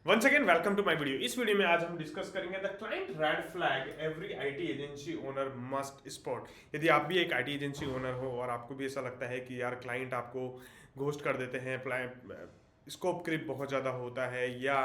Once again welcome to my video. इस video में आज हम डिस्कस करेंगे the client red flag every IT agency owner must spot. यदि आप भी एक आईटी एजेंसी ओनर हो और आपको भी ऐसा लगता है कि यार क्लाइंट आपको घोस्ट कर देते हैं, स्कोप क्रिप बहुत ज़्यादा होता है, या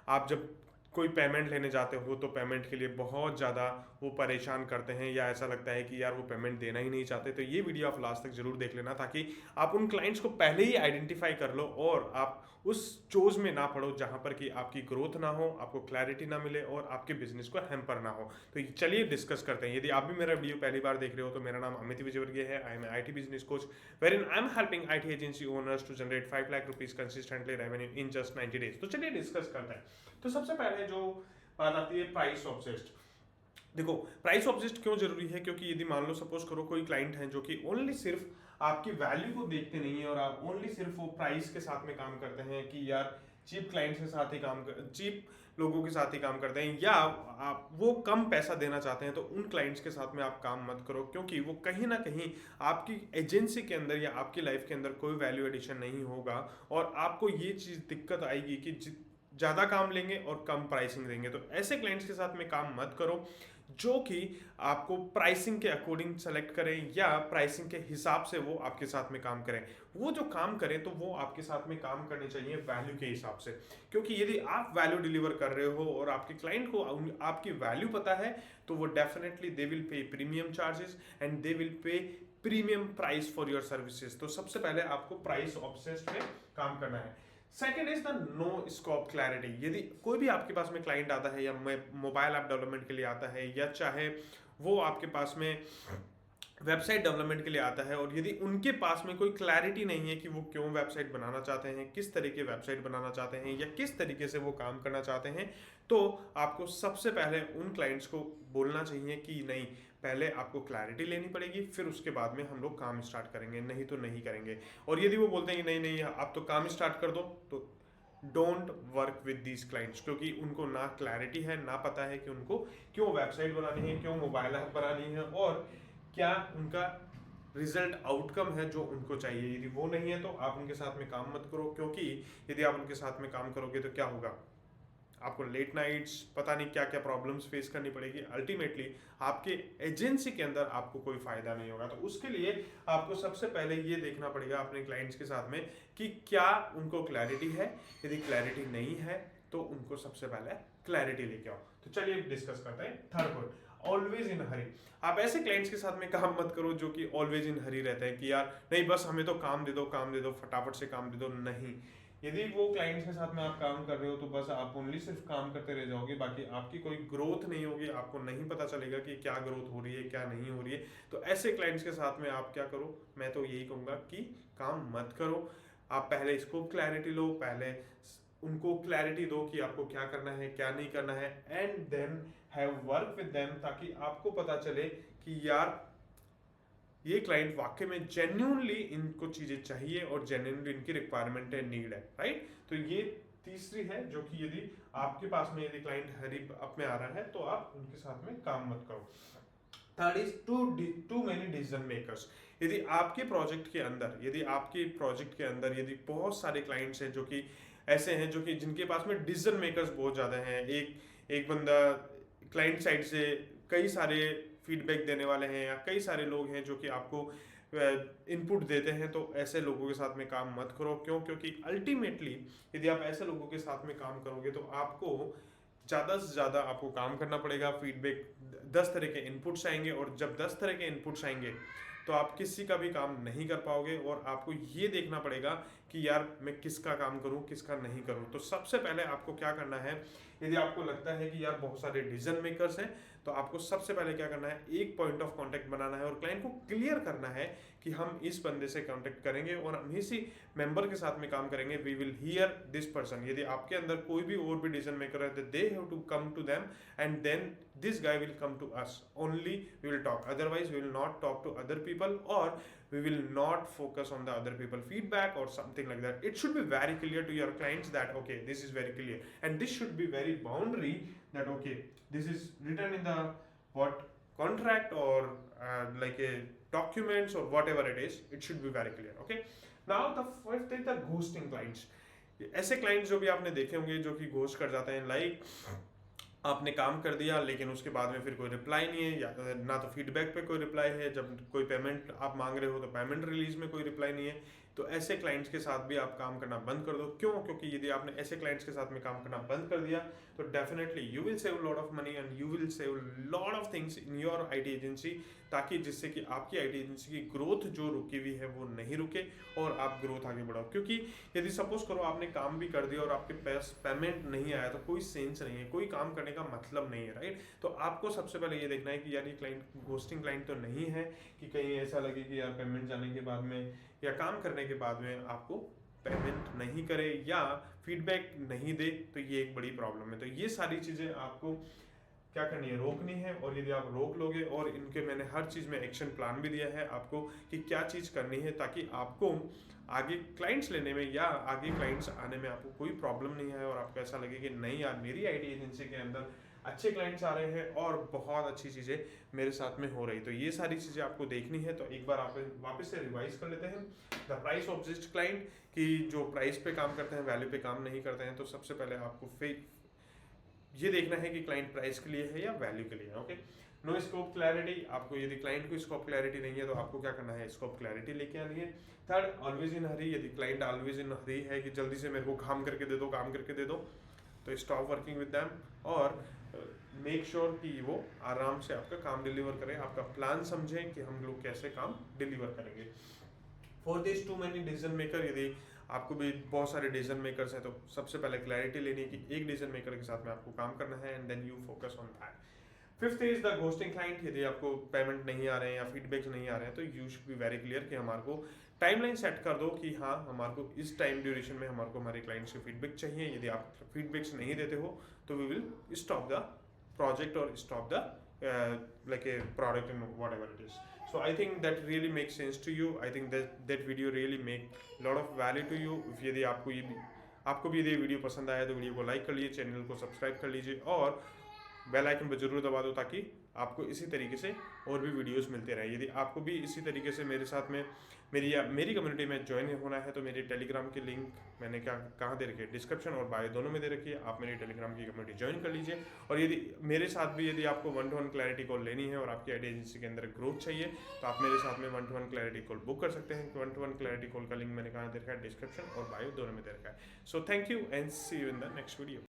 आप जब कोई पेमेंट लेने जाते हो तो पेमेंट के लिए बहुत ज़्यादा वो परेशान करते हैं, या ऐसा लगता है कि यार वो पेमेंट देना ही नहीं चाहते, तो ये वीडियो आप लास्ट तक जरूर देख लेना ताकि आप उन क्लाइंट्स को पहले ही आइडेंटिफाई कर लो और आप उस चोज में ना पड़ो जहां पर कि आपकी ग्रोथ ना हो, आपको क्लैरिटी ना मिले और आपके बिजनेस को हैम्पर ना हो। तो चलिए डिस्कस करते हैं। यदि आप भी मेरा वीडियो पहली बार देख रहे हो तो मेरा नाम अमित विजयवर्गीय है। I am IT business coach where in I am helping IT agency owners to generate 5 lakh rupees consistently revenue in just 90 days. तो चलिए डिस्कस करते हैं। तो सबसे पहले जो बात आती है प्राइस ऑब्सेस्ड। देखो, प्राइस ऑब्जेक्ट क्यों जरूरी है? क्योंकि यदि मान लो सपोज करो कोई क्लाइंट है जो कि ओनली सिर्फ आपकी वैल्यू को देखते नहीं है और आप ओनली सिर्फ वो प्राइस के साथ में काम करते हैं कि यार चीप क्लाइंट्स के साथ ही चीप लोगों के साथ ही काम करते हैं, या आप वो कम पैसा देना चाहते हैं, तो उन क्लाइंट्स के साथ में आप काम मत करो, क्योंकि वो कहीं ना कहीं आपकी एजेंसी के अंदर या आपकी लाइफ के अंदर कोई वैल्यू एडिशन नहीं होगा और आपको ये चीज़ दिक्कत आएगी कि ज़्यादा काम लेंगे और कम प्राइसिंग देंगे। तो ऐसे क्लाइंट्स के साथ में काम मत करो जो कि आपको प्राइसिंग के अकॉर्डिंग सेलेक्ट करें या प्राइसिंग के हिसाब से वो आपके साथ में काम करें। वो जो काम करें तो वो आपके साथ में काम करने चाहिए वैल्यू के हिसाब से, क्योंकि यदि आप वैल्यू डिलीवर कर रहे हो और आपके क्लाइंट को आपकी वैल्यू पता है तो वो definitely they will pay premium charges and they will pay premium price for your services. तो सबसे पहले आपको प्राइस ऑब्सेस्ड में काम करना है। Second is the no scope clarity. यदि कोई भी आपके पास में क्लाइंट आता है या मोबाइल ऐप डेवलपमेंट के लिए आता है, या चाहे वो आपके पास में वेबसाइट डेवलपमेंट के लिए आता है, और यदि उनके पास में कोई क्लैरिटी नहीं है कि वो क्यों वेबसाइट बनाना चाहते हैं, किस तरीके वेबसाइट बनाना चाहते हैं, या किस तरीके से वो काम करना चाहते हैं, तो आपको सबसे पहले उन क्लाइंट्स को बोलना चाहिए कि नहीं, पहले आपको क्लैरिटी लेनी पड़ेगी, फिर उसके बाद में हम लोग काम स्टार्ट करेंगे, नहीं तो नहीं करेंगे। और यदि वो बोलते हैं कि नहीं नहीं आप तो काम स्टार्ट कर दो, तो don't work with these clients, क्योंकि उनको ना क्लैरिटी है, ना पता है कि उनको क्यों वेबसाइट बनानी है, क्यों मोबाइल ऐप बनानी है, और क्या उनका रिजल्ट आउटकम है जो उनको चाहिए। यदि वो नहीं है तो आप उनके साथ में काम मत करो, क्योंकि यदि आप उनके साथ में काम करोगे तो क्या होगा, आपको लेट नाइट्स पता नहीं क्या क्या प्रॉब्लम्स फेस करनी पड़ेगी। अल्टीमेटली आपके एजेंसी के अंदर आपको कोई फायदा नहीं होगा। तो उसके लिए आपको सबसे पहले ये देखना पड़ेगा अपने क्लाइंट्स के साथ में कि क्या उनको क्लैरिटी है। यदि क्लैरिटी नहीं है तो उनको सबसे पहले क्लैरिटी लेके आओ। तो चलिए डिस्कस करते हैं। थर्ड पॉइंट, ऑलवेज इन हरी। आप ऐसे क्लाइंट्स के साथ में काम मत करो जो कि ऑलवेज इन हरी रहते हैं कि यार नहीं बस हमें तो काम दे दो, काम दे दो, फटाफट से काम दे दो। नहीं, यदि वो क्लाइंट्स के साथ में आप काम कर रहे हो तो बस आप ओनली सिर्फ काम करते रह जाओगे, बाकी आपकी कोई ग्रोथ नहीं होगी, आपको नहीं पता चलेगा कि क्या ग्रोथ हो रही है क्या नहीं हो रही है। तो ऐसे क्लाइंट्स के साथ में आप क्या करो, मैं तो यही कहूँगा कि काम मत करो। आप पहले इसको क्लैरिटी लो, पहले उनको क्लैरिटी दो कि आपको क्या करना है क्या नहीं करना है, and then have work with them, ताकि आपको पता चले कि यार ये क्लाइंट वाकई में जेन्यूनली इनको चीजें चाहिए और जेन्यूनली इनकी रिक्वायरमेंट है, नीड है, राइट। तो ये तीसरी है जो कि यदि आपके पास में यदि क्लाइंट हरी अप में आ रहा है तो आप उनके साथ में काम मत करो। Third is too many decision makers. यदि आपके प्रोजेक्ट के अंदर यदि बहुत सारे क्लाइंट्स हैं जो कि ऐसे हैं जो कि जिनके पास में डिसीजन मेकर्स बहुत ज़्यादा हैं, एक एक बंदा क्लाइंट साइड से कई सारे फीडबैक देने वाले हैं, या कई सारे लोग हैं जो कि आपको इनपुट देते हैं, तो ऐसे लोगों के साथ में काम मत करो। क्यों? क्योंकि अल्टीमेटली यदि आप ऐसे लोगों के साथ में काम करोगे तो आपको ज़्यादा से ज़्यादा आपको काम करना पड़ेगा। फीडबैक 10 तरह के इनपुट्स आएंगे, और जब 10 तरह के इनपुट्स आएंगे तो आप किसी का भी काम नहीं कर पाओगे, और आपको ये देखना पड़ेगा कि यार मैं किसका काम करूं किसका नहीं करूं। तो सबसे पहले आपको क्या करना है, यदि आपको लगता है कि यार बहुत सारे डिसीजन मेकर्स हैं, तो आपको सबसे पहले क्या करना है, एक पॉइंट ऑफ कांटेक्ट बनाना है और क्लाइंट को क्लियर करना है कि हम इस बंदे से कांटेक्ट करेंगे और हम इसी मेंबर के साथ में काम करेंगे। We will hear this person. यदि आपके अंदर कोई भी और भी डिसीजन मेकर है, they have to come to them and then this guy will come to us, only we will talk, otherwise we will not talk to other people, or we will not focus on the other people feedback or something like that. It should be very clear to your clients that okay, this is very clear, and this should be very boundary that okay, this is written in the what contract or like a documents or whatever it is, it should be very clear. Okay, now the fifth is the ghosting clients. ऐसे clients जो भी आपने देखे होंगे जो कि ghost कर जाते हैं, लाइक आपने काम कर दिया लेकिन उसके बाद में फिर कोई रिप्लाई नहीं है, या ना तो फीडबैक पे कोई रिप्लाई है, जब कोई पेमेंट आप मांग रहे हो तो पेमेंट रिलीज में कोई रिप्लाई नहीं है। तो ऐसे क्लाइंट्स के साथ भी आप काम करना बंद कर दो। क्यों? क्योंकि यदि आपने ऐसे क्लाइंट्स के साथ में काम करना बंद कर दिया तो definitely you will save lot of money and you will save lot of things in your IT agency, ताकि जिससे कि आपकी आईटी एजेंसी की ग्रोथ जो रुकी हुई है वो नहीं रुके और आप ग्रोथ आगे बढ़ाओ। क्योंकि यदि सपोज करो आपने काम भी कर दिया और आपके पास पेमेंट नहीं आया तो कोई सेंस नहीं है, कोई काम करने का मतलब नहीं है, राइट? तो आपको सबसे पहले ये देखना है कि यार ये क्लाइंट घोस्टिंग क्लाइंट तो नहीं है, कि कहीं ऐसा लगे कि यार पेमेंट जाने के बाद में या काम करने के बाद में आपको पेमेंट नहीं करे या फीडबैक नहीं दे, तो ये एक बड़ी प्रॉब्लम है। तो ये सारी चीज़ें आपको क्या करनी है, रोकनी है। और यदि आप रोक लोगे, और इनके मैंने हर चीज़ में एक्शन प्लान भी दिया है आपको कि क्या चीज़ करनी है, ताकि आपको आगे क्लाइंट्स लेने में या आगे क्लाइंट्स आने में आपको कोई प्रॉब्लम नहीं है और आपको ऐसा लगे कि नहीं यार मेरी आईटी एजेंसी के अंदर अच्छे क्लाइंट्स आ रहे हैं और बहुत अच्छी चीज़ें मेरे साथ में हो रही। तो ये सारी चीज़ें आपको देखनी है। तो एक बार आप वापस से रिवाइज कर लेते हैं द प्राइस ऑब्जेक्ट क्लाइंट, कि जो प्राइस पे काम करते हैं वैल्यू पे काम नहीं करते हैं। तो सबसे पहले आपको ये देखना है कि क्लाइंट प्राइस के लिए है या वैल्यू के लिए है। ओके, नो स्कोप क्लैरिटी, आपको यदि क्लाइंट को स्कोप क्लैरिटी नहीं है तो आपको क्या करना है, स्कोप क्लैरिटी लेके आनी है। थर्ड, ऑलवेज इन हरी, यदि क्लाइंट ऑलवेज इन हरी है कि जल्दी से मेरे को काम करके दे दो, काम करके दे दो, तो स्टॉप वर्किंग विद दैम और मेक श्योर कि वो आराम से आपका काम डिलीवर करें, आपका प्लान समझें कि हम लोग कैसे काम डिलीवर करेंगे। For this too many decision maker, यदि आपको भी बहुत सारे डिसीजन मेकर्स हैं तो सबसे पहले क्लैरिटी लेनी है कि एक डिसीजन मेकर के साथ में आपको काम करना है and then you focus on that. Fifth is the ghosting client, यदि आपको पेमेंट नहीं आ रहे हैं या फीडबैक्स नहीं आ रहे हैं तो you should be very clear कि हमारे को टाइमलाइन सेट कर दो कि हाँ हमारे को इस टाइम ड्यूरेशन में हमारे को हमारे क्लाइंट्स के फीडबैक चाहिए। यदि आप फीडबैक्स नहीं देते हो तो we will stop the project or stop the like a product and whatever it is. So I think that really makes sense to you. I think that video really make lot of value to you. if यदि आपको भी यदि video पसंद आया तो video को like कर लीजिए, चैनल को सब्सक्राइब कर लीजिए और बेल आइकन पर जरूर दबा दो ताकि आपको इसी तरीके से और भी वीडियोस मिलते रहे। यदि आपको भी इसी तरीके से मेरे साथ में मेरी कम्युनिटी में ज्वाइन होना है तो मेरी टेलीग्राम की लिंक मैंने कहाँ दे रखी है, डिस्क्रिप्शन और बायो दोनों में दे रखी है। आप मेरी टेलीग्राम की कम्युनिटी ज्वाइन कर लीजिए। और यदि मेरे साथ भी यदि आपको 1-to-1 क्लैरिटी कॉल लेनी है और आपकी आईटी एजेंसी के अंदर ग्रोथ चाहिए तो आप मेरे साथ में 1-to-1 क्लैरिटी कॉल बुक कर सकते हैं। 1-to-1 क्लैरिटी कॉल का लिंक मैंने कहाँ दे रखा है, डिस्क्रिप्शन और बायो दोनों में दे रखा है। So thank you and see you in the next video.